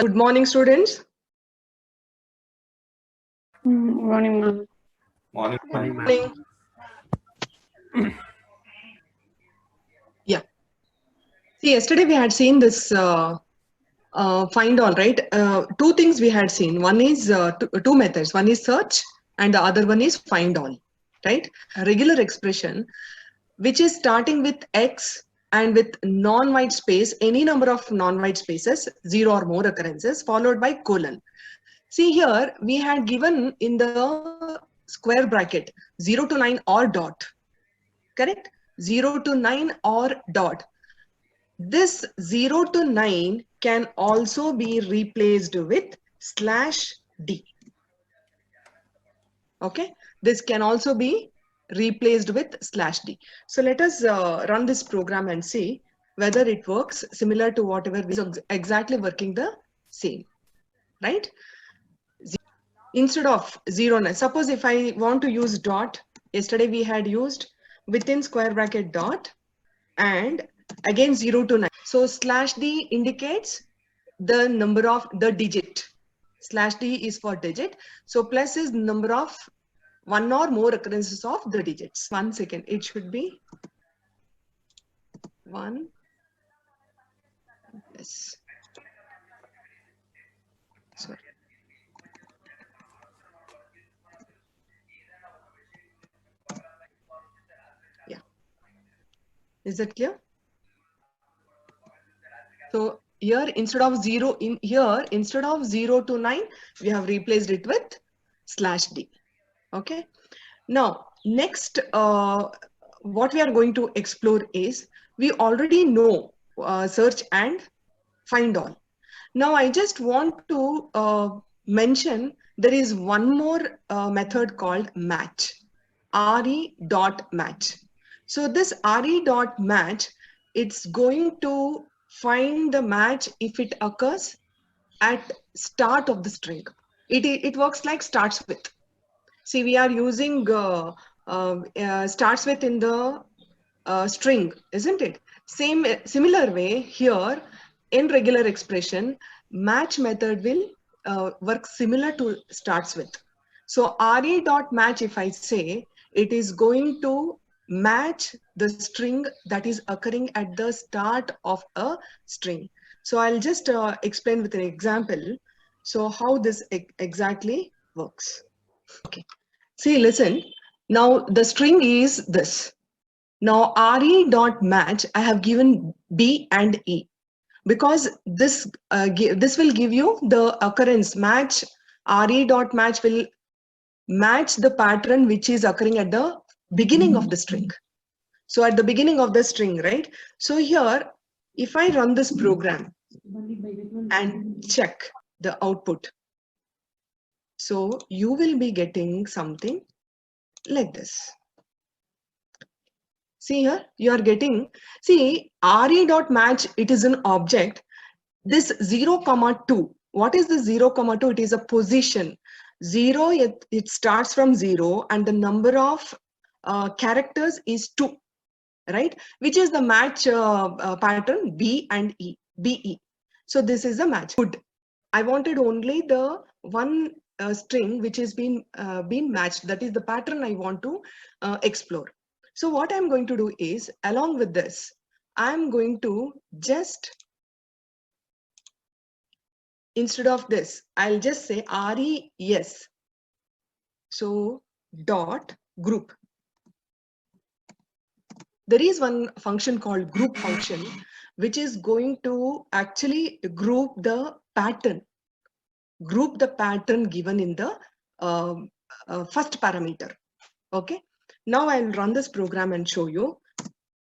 Good morning, students. Morning, ma'am. Morning. Good morning. Yeah. See, yesterday we had seen this find all, right? Two things we had seen. One is two methods. One is search and the other one is find all, right? A regular expression, which is starting with X and with non-white space, any number of non-white spaces, 0 or more occurrences, followed by colon. See here, we had given in the square bracket 0 to 9 or dot, correct? 0 to 9 or dot. This 0 to 9 can also be replaced with /d. Okay, this can also be replaced with /d. So let us run this program and see whether it works similar to whatever we are exactly working the same, right? Instead of 0, 9, suppose if I want to use dot, yesterday we had used within square bracket dot and again 0 to 9. So /d indicates the number of the digit. /d is for digit. So plus is number of one or more occurrences of the digits. 1 second. It should be 1 plus. Sorry. Yeah. Is that clear? So here instead of 0 instead of 0 to 9 we have replaced it with /d. Okay, now next what we are going to explore is we already know search and find all. Now I just want to mention there is one more method called match, re.match. So this re.match, it's going to find the match if it occurs at start of the string. It works like starts with. See, we are using starts with in the string, isn't it? Similar way here in regular expression, match method will work similar to starts with. So re.match, if I say, it is going to match the string that is occurring at the start of a string. So I'll just explain with an example. So how this exactly works. Okay. See, listen. Now the string is this. Now re.match, I have given B and E because this this will give you the occurrence match. Re.match will match the pattern which is occurring at the beginning of the string. So at the beginning of the string, right? So here, if I run this program and check the output, so you will be getting something like this. See here, you are getting, see, re.match, it is an object. This 0, 2, what is the 0, 2? It is a position. 0, it starts from 0 and the number of characters is 2, right? Which is the match pattern B and E, BE. So this is a match. Good. I wanted only the one string which is been matched. That is the pattern I want to explore. So what I'm going to do is, along with this, I'm going to just, instead of this, I'll just say res. So dot group. There is one function called group function, which is going to actually group the pattern given in the first parameter. Okay. Now I'll run this program and show you.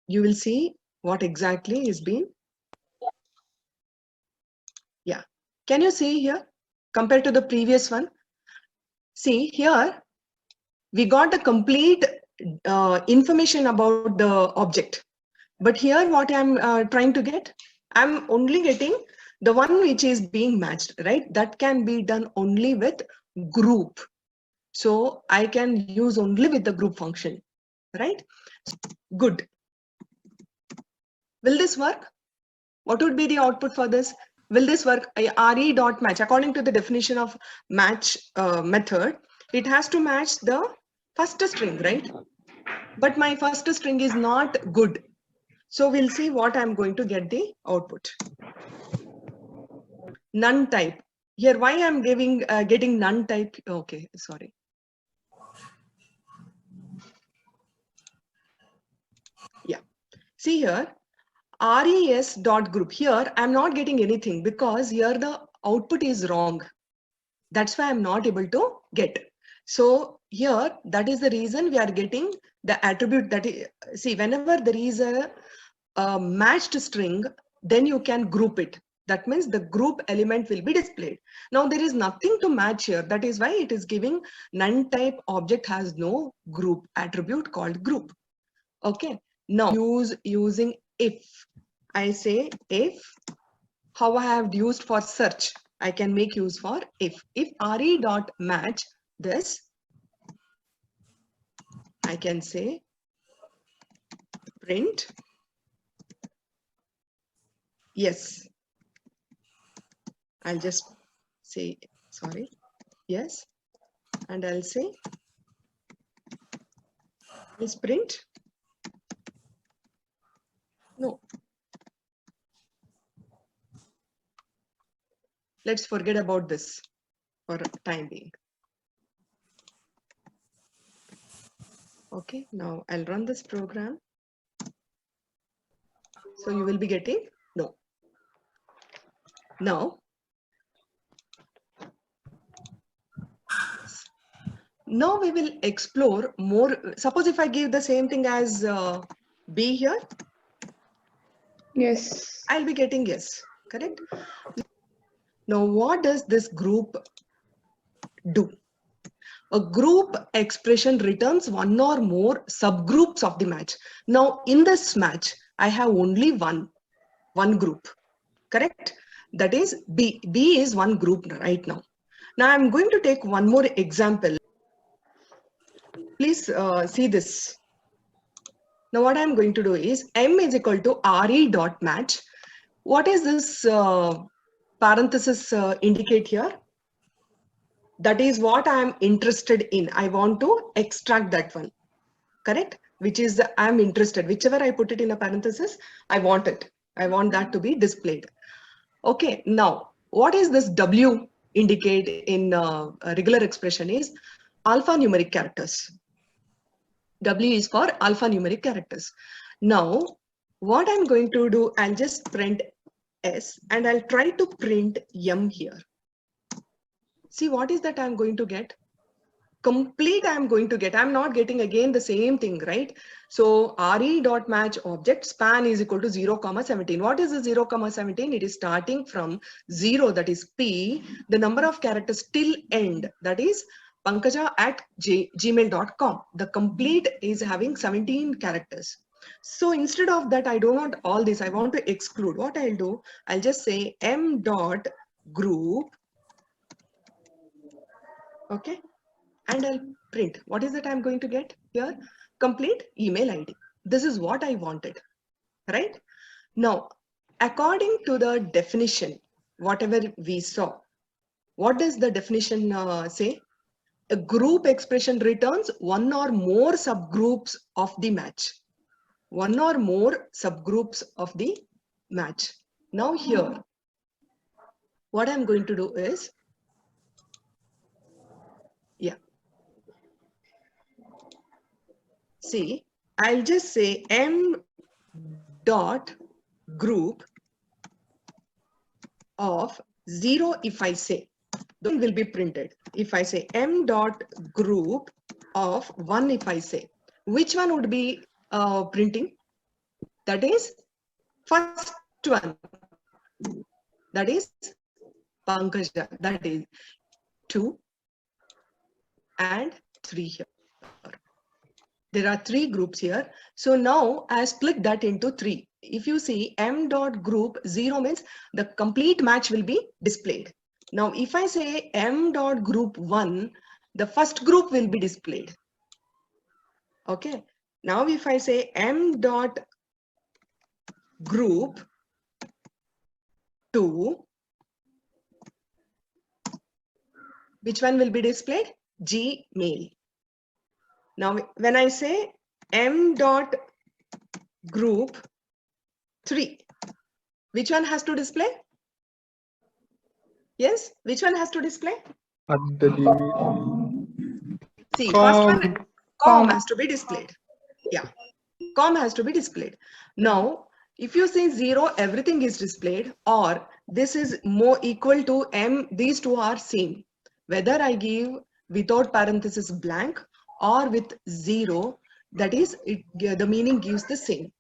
You will see what exactly is being. Yeah. Can you see here compared to the previous one? See here, we got the complete information about the object. But here what I'm trying to get, I'm only getting the one which is being matched, right? That can be done only with group. So I can use only with the group function, right? Good. Will this work? What would be the output for this? Will this work? RE dot match, according to the definition of match method, it has to match the first string, right? But my first string is not good. So we'll see what I'm going to get the output. None type. Here, why I'm getting none type? Okay, sorry. Yeah. See here, res dot group. Here, I'm not getting anything because here the output is wrong. That's why I'm not able to get. So here, that is the reason we are getting the attribute that is, see, whenever there is a matched string, then you can group it. That means the group element will be displayed. Now there is nothing to match here. That is why it is giving none type object has no group attribute called group. Okay. Now using if. I say if, how I have used for search, I can make use for if. If re dot match this, I can say print yes. I'll just say sorry, yes, and I'll say is print no. Let's forget about this for time being. Okay, now I'll run this program. So you will be getting no. Now we will explore more. Suppose if I give the same thing as B here. Yes. I'll be getting yes, correct? Now what does this group do? A group expression returns one or more subgroups of the match. Now in this match, I have only one group, correct? That is B. B is one group right now. Now I'm going to take one more example. Please see this. Now what I'm going to do is M is equal to RE dot match. What is this parenthesis indicate here? That is what I am interested in. I want to extract that one, correct? Which is I'm interested. Whichever I put it in a parenthesis, I want it. I want that to be displayed. Okay, now what is this W indicate in a regular expression is alphanumeric characters. W is for alphanumeric characters. Now, what I'm going to do, I'll just print S and I'll try to print M here. See what is that I'm going to get? Complete I'm going to get. I'm not getting again the same thing, right? So re dot match object span is equal to 0,17. What is the 0,17? It is starting from 0, that is P, the number of characters till end, that is Pankaja at gmail.com. The complete is having 17 characters. So instead of that, I don't want all this. I want to exclude. What I'll do, I'll just say m dot group. Okay. And I'll print. What is it I'm going to get here? Complete email ID. This is what I wanted, right? Now, according to the definition, whatever we saw, what does the definition say? A group expression returns one or more subgroups of the match. One or more subgroups of the match. Now here, what I'm going to do is, yeah. See, I'll just say m dot group of 0 if I say, then will be printed. If I say m dot group of 1 if I say, which one would be printing? That is first one. That is Pankaja. That is 2 and 3 here. There are 3 groups here. So now I split that into 3. If you see m dot group 0 means the complete match will be displayed. Now if I say m dot group 1, the first group will be displayed. Okay. Now if I say m dot group 2, which one will be displayed? Gmail. Now, when I say m dot group 3, which one has to display? Yes, which one has to display? At the Gmail. See, Com. first one, com has to be displayed. Yeah, com has to be displayed. Now, if you say 0, everything is displayed, or this is more equal to m, these two are same. Whether I give without parenthesis blank or with 0, that is, the meaning gives the same,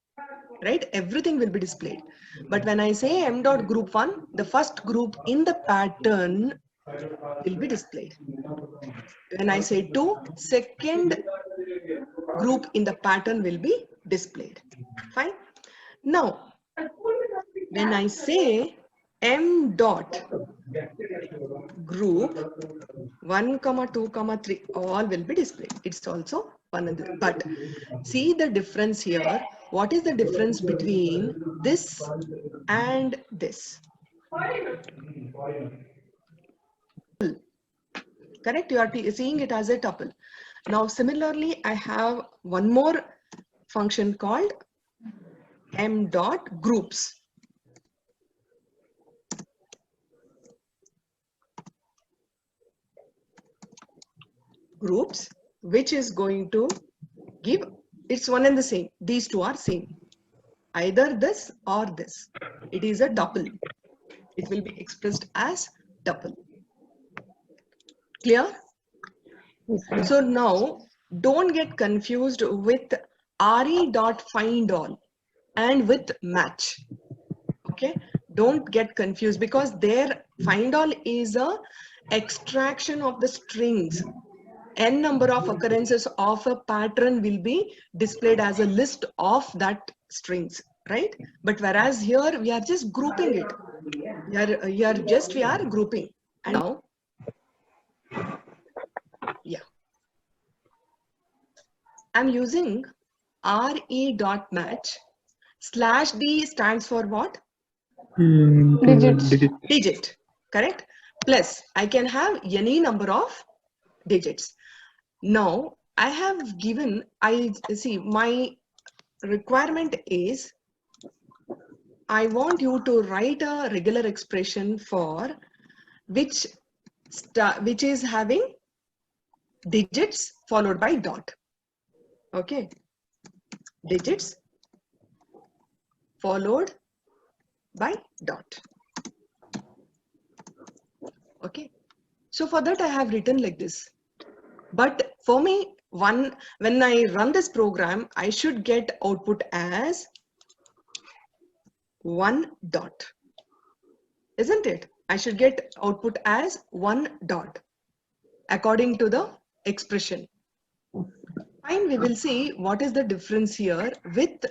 right? Everything will be displayed. But when I say m dot group 1, the first group in the pattern will be displayed. When I say 2, second group in the pattern will be displayed. Fine. Now, when I say m dot group 1, 2, 3, all will be displayed. It's also one of the, but see the difference here. What is the difference between this and this? Correct? You are seeing it as a tuple. Now, similarly, I have one more function called m dot groups. Groups, which is going to give, it's one and the same. These two are same. Either this or this. It is a tuple. It will be expressed as tuple. Clear? So now, don't get confused with re.findAll and with match. Okay, don't get confused, because their findAll is a extraction of the strings. N number of occurrences of a pattern will be displayed as a list of that strings, right? But whereas here we are just grouping it. We are grouping. And now, yeah, I'm using re.match. /d stands for what? Digits. Digit, correct? Plus, I can have any number of digits. Now, I have given, I see my requirement is, I want you to write a regular expression for which is having digits followed by dot. Okay, digits followed by dot. Okay, so for that I have written like this. But for me, when I run this program, I should get output as 1 dot. Isn't it? I should get output as 1 dot according to the expression. Fine, we will see what is the difference here with,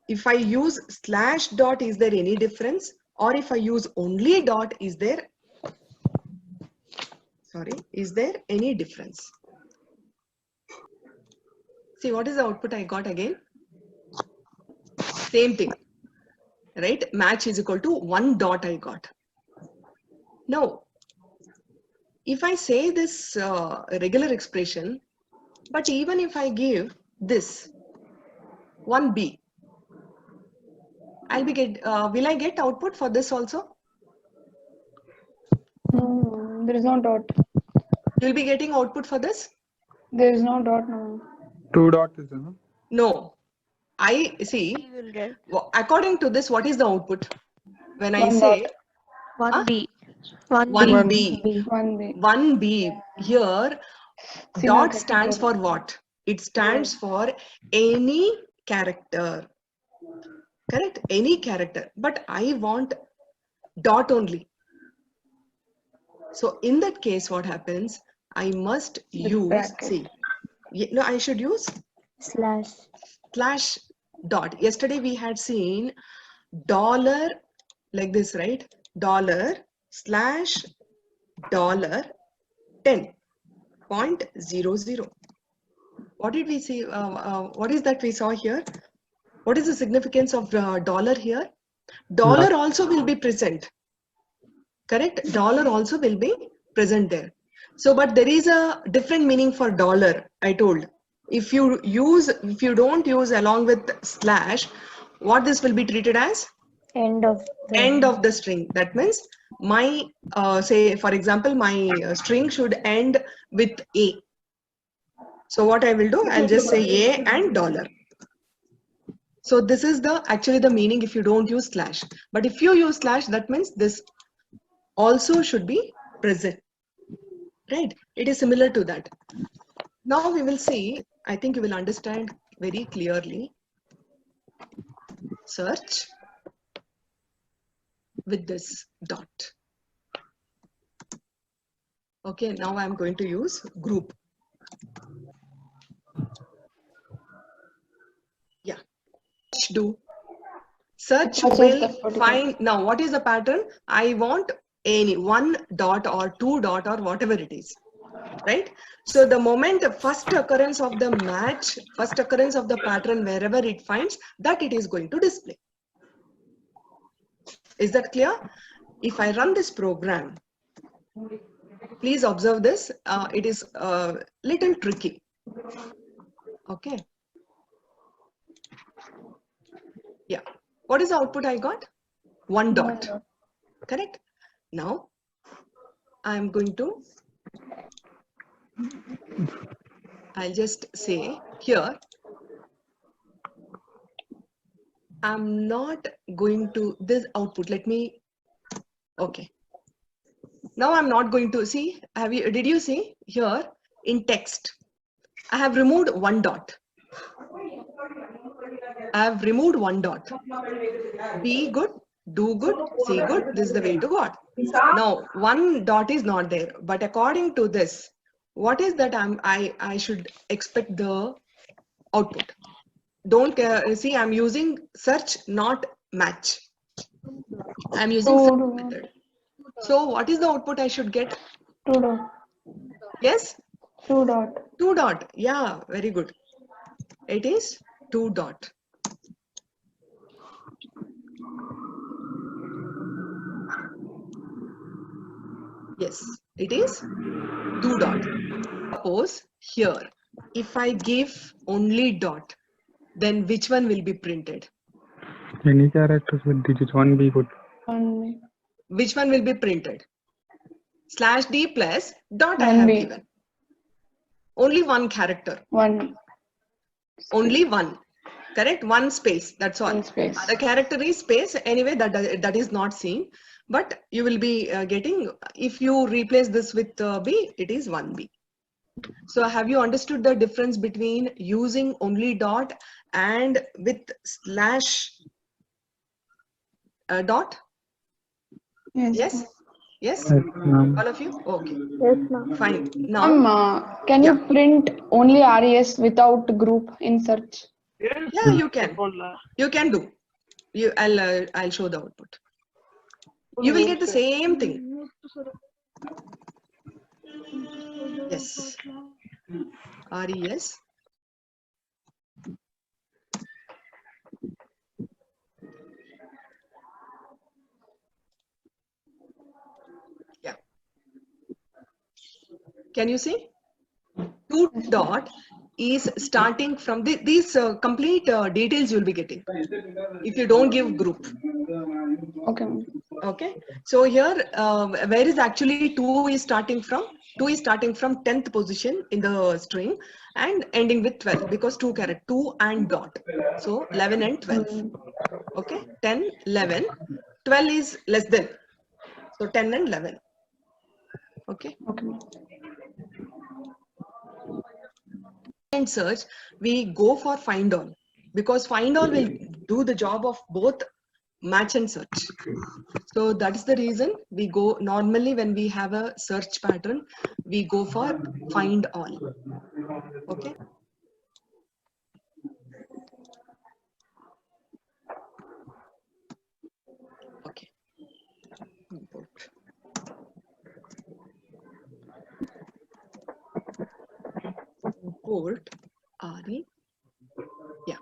if I use /dot, is there any difference? Or if I use only dot, is there any difference? See, what is the output I got again? Same thing, right? Match is equal to 1 dot I got. Now, if I say this regular expression, but even if I give this 1b, will I get output for this also? No, there is no dot. You'll be getting output for this? There is no dot now. 2 dot is there, no? No. I see, according to this, what is the output? When I say 1b. 1b. 1b. 1b. Here, See, dot no stands for what? It stands for any character. Correct? Any character. But I want dot only. So in that case, what happens? I must use, bracket. see, no, I should use slash dot. Yesterday we had seen dollar like this, right? $/$ 10.00. What did we see? What is that we saw here? What is the significance of dollar here? Dollar also will be present. Correct? Dollar also will be present there. So, but there is a different meaning for dollar, I told. If you don't use along with slash, what this will be treated as? End of the End of the string. That means my, say for example, my string should end with A. So what I will do, I'll just say A and dollar. So this is actually the meaning if you don't use slash. But if you use slash, that means this also should be present, right? It is similar to that. Now we will see, I think you will understand very clearly. Search with this dot. Okay, now I'm going to use group. Yeah, do. Search will find, now what is the pattern? I want any one dot or two dot or whatever it is, right? So the moment the first occurrence of the match, first occurrence of the pattern, wherever it finds, that it is going to display. Is that clear? If I run this program, please observe this. It is a little tricky. Okay. Yeah. What is the output I got? One dot. Correct? Now, I'm going to, I'll just say here, I'm not going to, this output, let me, okay. Now I'm not going to see, did you see here in text, I have removed one dot. I have removed one dot. Be good, do good, see good, this is the way to God. Now, one dot is not there, but according to this, what is that I should expect the output? Don't see, I'm using search, not match. I'm using search method. So what is the output I should get? 2 dot. Yes? 2 dot. 2 dot. Yeah, very good. It is 2 dot. Yes, it is 2 dot. Suppose here, if I give only dot, then which one will be printed? Any characters with digits 1 be good. Which one will be printed? Slash D plus dot I have given. Only one character. One. Only one. Correct? One space. That's all. One space. The character is space. Anyway, that is not seen. But you will be getting, if you replace this with B, it is 1B. So have you understood the difference between using only dot and with slash dot? Yes. Yes? Yes? Yes, All of you? Okay. Yes, ma'am. Fine. Now, can you print only RES without group in search? Yeah, you can. You can do. I'll show the output. You will get the same thing. Yes. RES. Yeah. Can you see? 2 dot is starting from these complete details you'll be getting if you don't give group. Okay. Okay. So here, where is actually 2 is starting from? 2 is starting from 10th position in the string and ending with 12 because 2 and dot. So 11 and 12. Okay. 10, 11. 12 is less than. So 10 and 11. Okay. Okay. In search, we go for find all because find all will do the job of both match and search. So that's the reason we go normally when we have a search pattern, we go for find all. Okay. Okay. Import. Import RE. Yeah.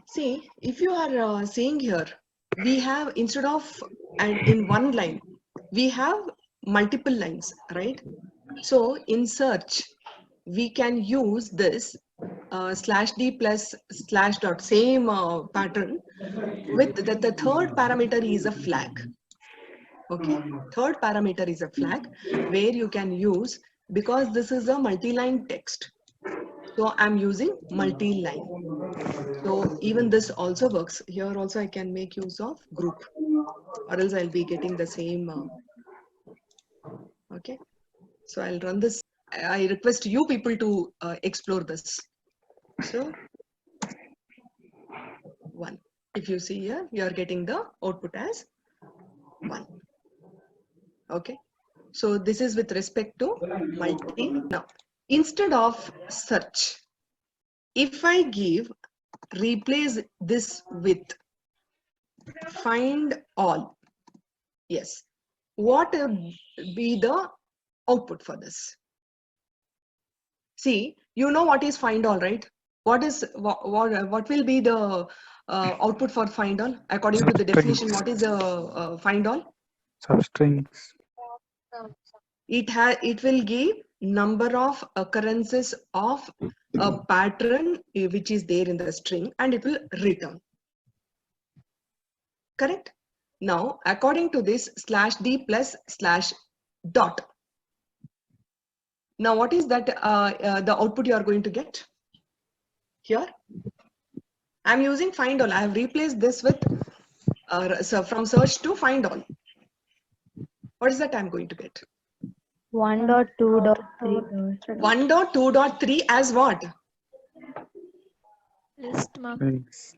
See, if you are seeing here, we have instead of and in one line, we have multiple lines, right? So in search, we can use this /d plus /dot, same pattern, with the third parameter is a flag. Okay, third parameter is a flag where you can use, because this is a multi-line text. So I'm using multi-line. So even this also works. Here also I can make use of group, or else I'll be getting the same. Okay, so I'll run this. I request you people to explore this. So 1. If you see here, you are getting the output as 1. Okay, so this is with respect to multi. Now, instead of search, if I replace this with find all, yes, what will be the output for this? See, you know what is find all, right? What will be the output for find all according to the definition? What is find all? Substrings. It will give number of occurrences of a pattern which is there in the string, and it will return. Correct? Now, according to this /d plus /dot. Now, what is that the output you are going to get? Here, I'm using find all. I have replaced this with so from search to find all. What is that I'm going to get? 1.2.3. 1.2.3 as what? List mark. Strings.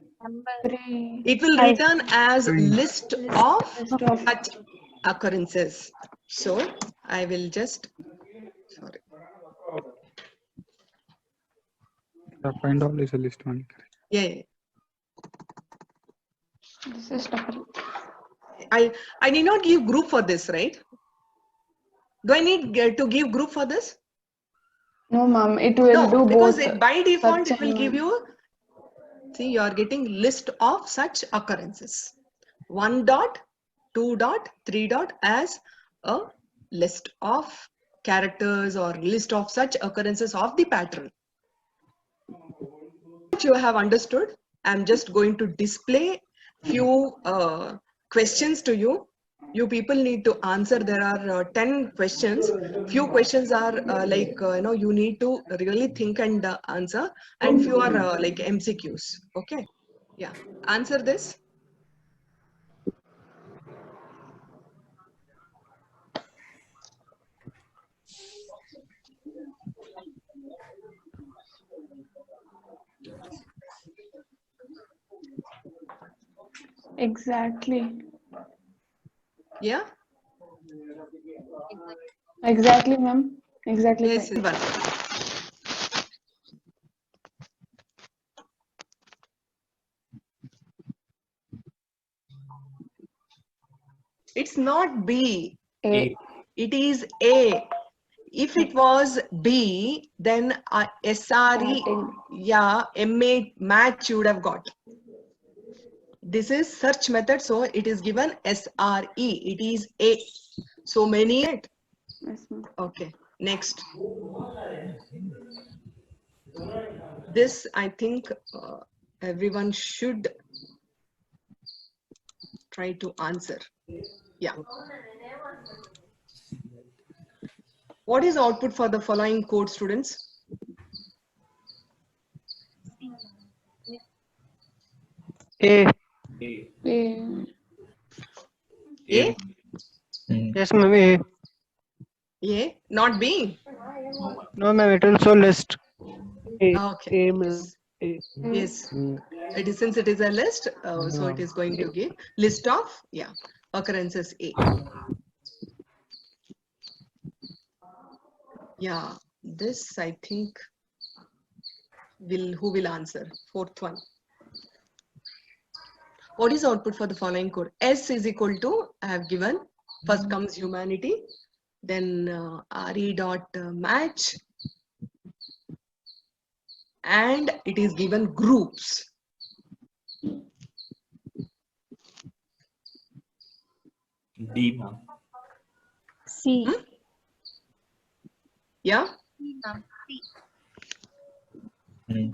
It will return as Strings. list of List of such occurrences. So I will just, sorry. The find all is a list one. Yeah. this is double. I need not give group for this, right? Do I need to give group for this? No, ma'am. It will No, do because both. by default search it will and- give you. See, you are getting list of such occurrences. 1 dot, 2 dot, 3 dot as a list of characters or list of such occurrences of the pattern. Which you have understood. I'm just going to display few questions to you. You people need to answer. There are 10 questions. Few questions are you need to really think and answer, and few are like MCQs. Okay, yeah, answer this. Exactly. Yeah. Exactly, ma'am. Exactly. Yes. Correct. It's not B. A. It is A. If it was B, then SRE, Starting. yeah, MA match you would have got. This is search method, so it is given SRE. It is A. So many. Yes, ma'am. Okay, next. This I think everyone should try to answer. Yeah. What is output for the following code, students? A. A. A? Yes, ma'am. A. A, not B. No, ma'am. It will show list. Okay. A, ma'am. Yes. A. Yes. It is, since it is a list, so it is going to give list of, yeah, occurrences A. Yeah, this I think who will answer? Fourth one. What is output for the following code? S is equal to, I have given, first comes humanity, then RE dot match, and it is given groups. D, ma'am. C. Yeah? Hmm.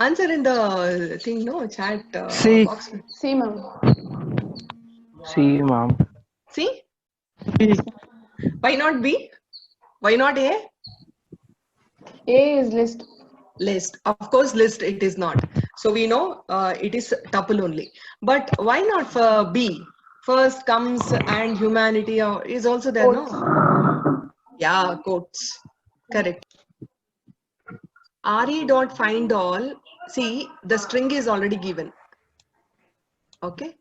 Answer in the thing, no? Chat C. box. C, ma'am. C, ma'am. See? B. Why not B? Why not A? A is list. List. Of course, list it is not. So we know it is tuple only. But why not for B? First comes and humanity is also there, Quotes. no? Yeah, quotes. Correct. RE dot find all. See, the string is already given. Okay.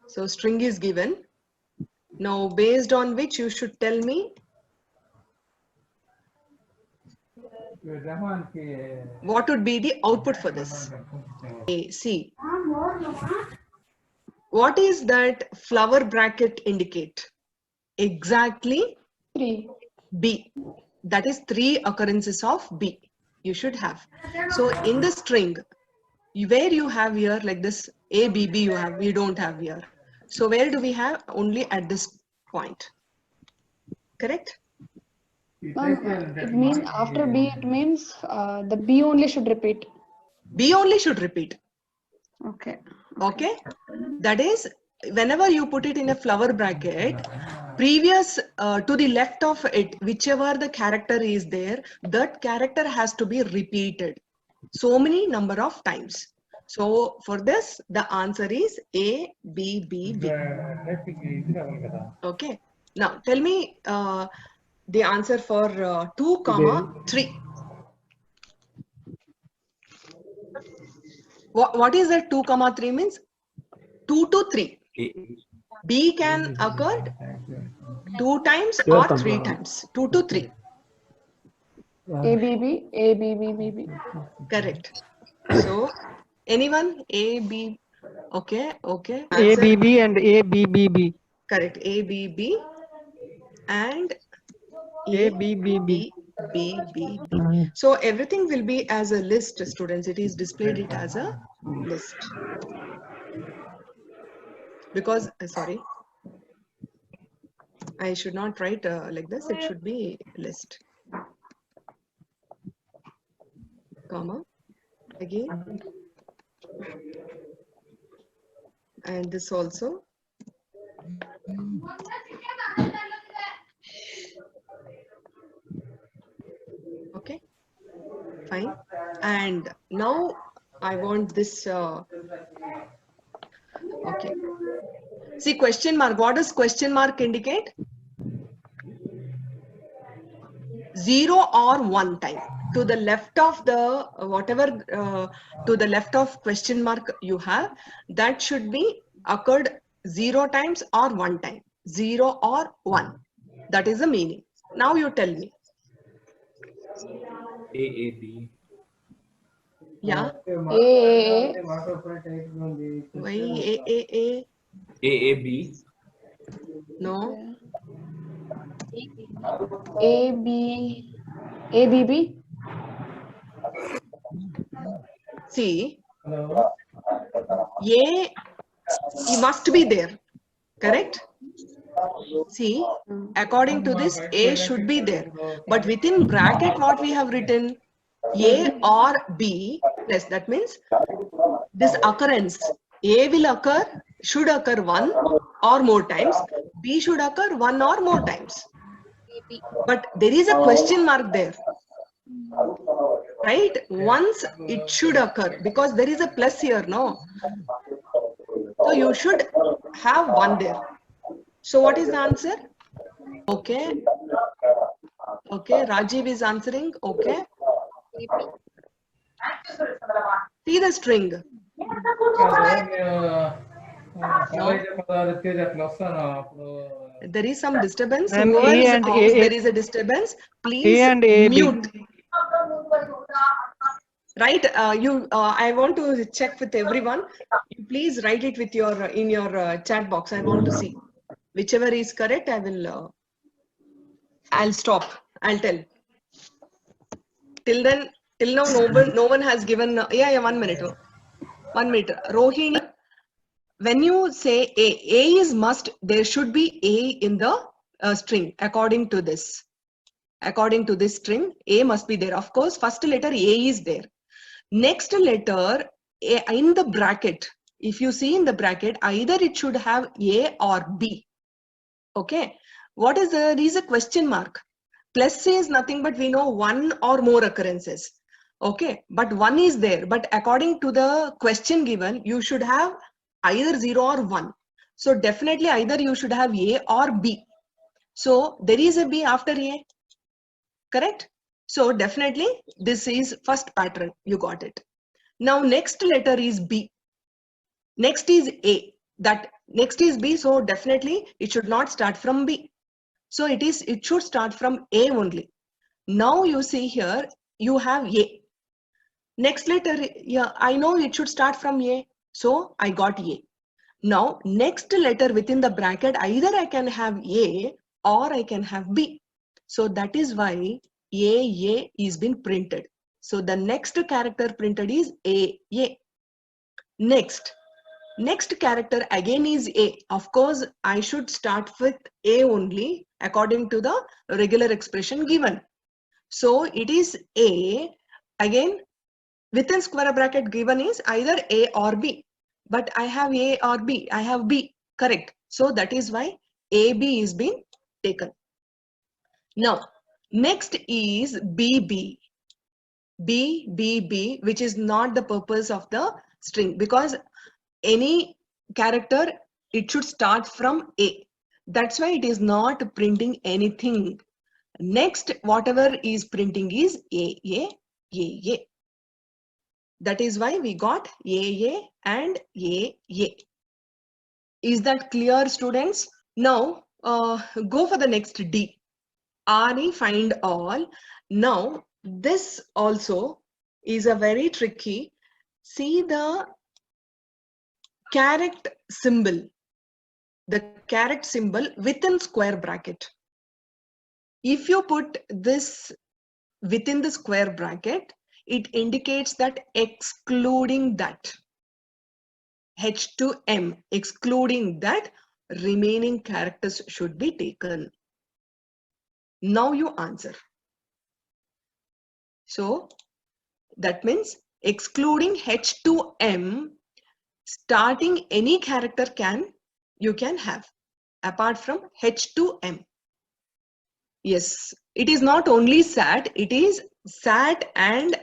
So string is given. Now, based on which you should tell me what would be the output for this. A, C. What is that flower bracket indicate? Exactly 3. B. That is 3 occurrences of B. You should have. So in the string, where you have here like this A, B, B you have, we don't have here. So where do we have? Only at this point. Correct? Ma'am, it means after B, it means the B only should repeat. B only should repeat. Okay. Okay? That is, whenever you put it in a flower bracket, previous to the left of it, whichever the character is there, that character has to be repeated so many number of times. So for this, the answer is A, B, B, B. Okay. Now tell me the answer for 2, 3. What is that 2, 3 means? 2 to 3. B can occur 2 times or 3 times. 2 to 3. A, B, B, A, B, B, B, B. Correct. So anyone? A, B. Okay. Okay. A, Answer. B, B and A, B, B, B. Correct. A, B, B and A, B, B, B. B, B, B. So everything will be as a list, students. It is displayed it as a list. Because, sorry, I should not write like this. It should be list. Comma. Again. And this also. Okay, fine. And now I want this. Okay. See, question mark. What does question mark indicate? 0 or 1 time. To the left of the whatever to the left of question mark you have, that should be occurred 0 times or 1 time. 0 or 1. That is the meaning. Now you tell me. AAB. Yeah. A. Why A? AAB. No. A, B, A, B, B. See. A must be there. Correct? See, according to this, A should be there. But within bracket, what we have written? A or B plus. That means this occurrence. A will occur, should occur 1 or more times. B should occur 1 or more times. But there is a question mark there. Right? Once it should occur because there is a plus here, no? So you should have 1 there. So what is the answer? Okay. Okay, Rajiv is answering. Okay. See the string. No. There is some disturbance. Ma'am, Whoever's A and house A- there is a disturbance. Please A and A, B. mute. Right? I want to check with everyone. You please write it with your in your chat box. I want to see whichever is correct. I will. I'll stop. I'll tell. Till then, till now, no one has given. Yeah, 1 minute. 1 minute. Rohini, when you say A is must, there should be A in the string according to this. According to this string, A must be there. Of course, first letter A is there. Next letter in the bracket, if you see in the bracket, either it should have A or B. Okay. What is there is a question mark. Plus says nothing but we know one or more occurrences. Okay. But one is there. But according to the question given, you should have either 0 or 1. So definitely either you should have A or B. So there is a B after A. Correct? So definitely this is first pattern. You got it. Now next letter is B. Next is A. That next is B. So definitely it should not start from B. So it should start from A only. Now you see here you have A. Next letter, yeah, I know it should start from A. So I got A. Now next letter within the bracket, either I can have A or I can have B. So that is why A is been printed. So the next character printed is A. Next character again is A. Of course, I should start with A only according to the regular expression given. So it is A. Again, within square bracket given is either A or B. But I have A or B. I have B. Correct. So that is why AB is being taken. Now, next is BB. B, which is not the purpose of the string, because any character, it should start from A. That's why it is not printing anything. Next, whatever is printing is A. That is why we got A and A. Is that clear, students? Now, go for the next D. RE find all. Now, this also is a very tricky. See the caret symbol. The caret symbol within square bracket. If you put this within the square bracket, it indicates that excluding that. H to M, excluding that, remaining characters should be taken. Now you answer. So that means excluding H to M, starting any character you can have apart from H to M. Yes, it is not only SAT, it is SAT and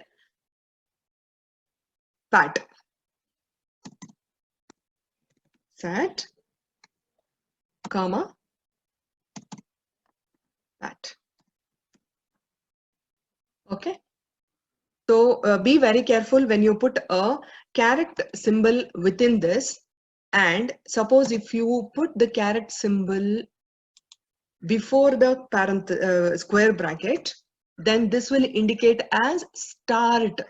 PAT. SAT, comma, PAT. Okay. So be very careful when you put a caret symbol within this. And suppose if you put the caret symbol before the square bracket, then this will indicate as start.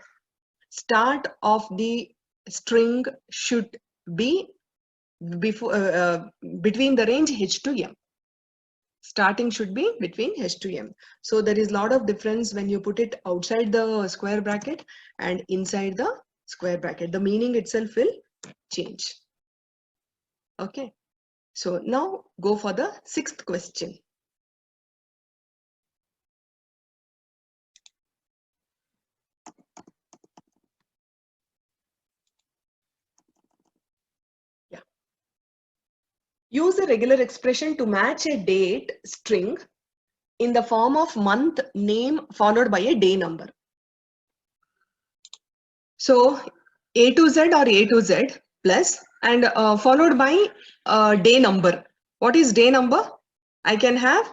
Start of the string should be before between the range H to M. Starting should be between H to M. So there is a lot of difference when you put it outside the square bracket and inside the square bracket. The meaning itself will change. Okay. So now go for the sixth question. Yeah. Use a regular expression to match a date string in the form of month name followed by a day number. So A to Z or A to Z plus and followed by day number. What is day number? I can have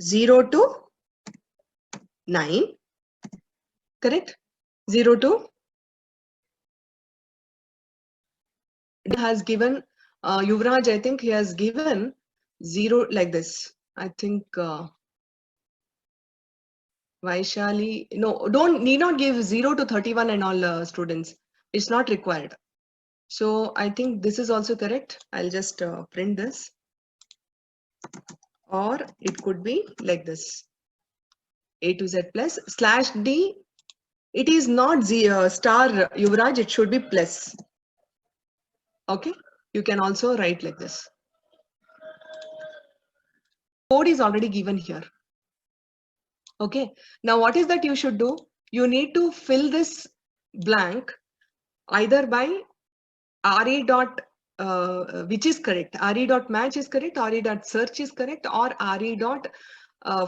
0 to 9, correct? 0 to it has given Yuvraj, I think he has given 0 like this. I think Vaishali, no, need not give 0 to 31 and all students. It's not required. So I think this is also correct. I'll just print this. Or it could be like this. A to Z plus /D. It is not star Yuvraj, it should be plus. Okay, you can also write like this. Code is already given here. Okay, now what is that you should do? You need to fill this blank either by RE dot which is correct, RE dot match is correct, RE dot search is correct, or RE dot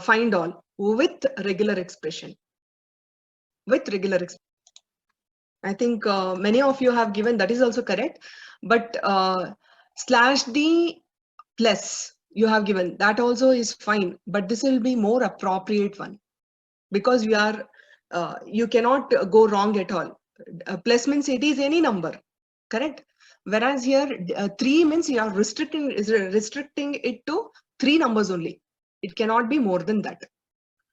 find all with regular expression. With regular expression. I think many of you have given that is also correct, but /d plus you have given that also is fine, but this will be more appropriate one because you are you cannot go wrong at all. Plus means it is any number, correct? Whereas here 3 means you are restricting it to 3 numbers only. It cannot be more than that.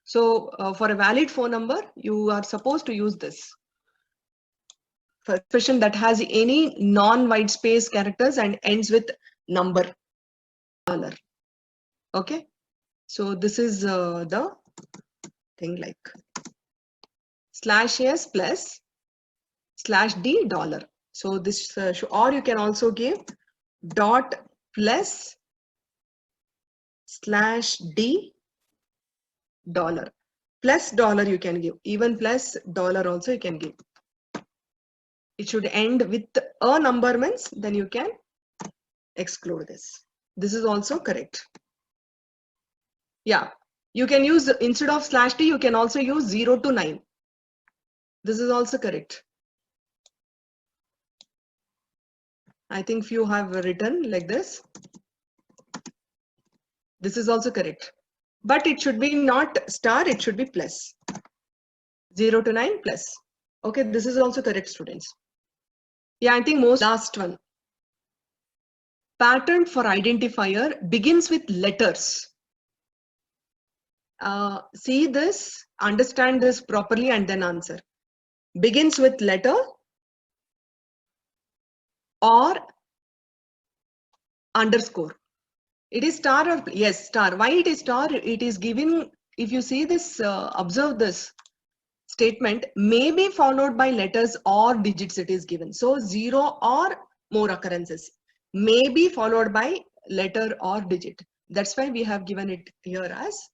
So for a valid phone number, you are supposed to use this. For expression that has any non-white space characters and ends with number. Okay, so this is the thing like /s plus /d dollar. So this or you can also give dot plus /d dollar. Plus dollar you can give, even plus dollar also you can give. It should end with a number means then you can exclude this. This is also correct. Yeah, you can use instead of /d you can also use 0 to 9. This is also correct. I think few have written like this. This is also correct, but it should be not star, it should be plus. 0 to 9 plus. Okay, this is also correct, students. Yeah, I think most last one. Pattern for identifier begins with letters. See this, understand this properly and then answer. Begins with letter or underscore. It is star or yes, star. Why it is star? It is given, if you see this, observe this statement, may be followed by letters or digits it is given. So 0 or more occurrences may be followed by letter or digit. That's why we have given it here as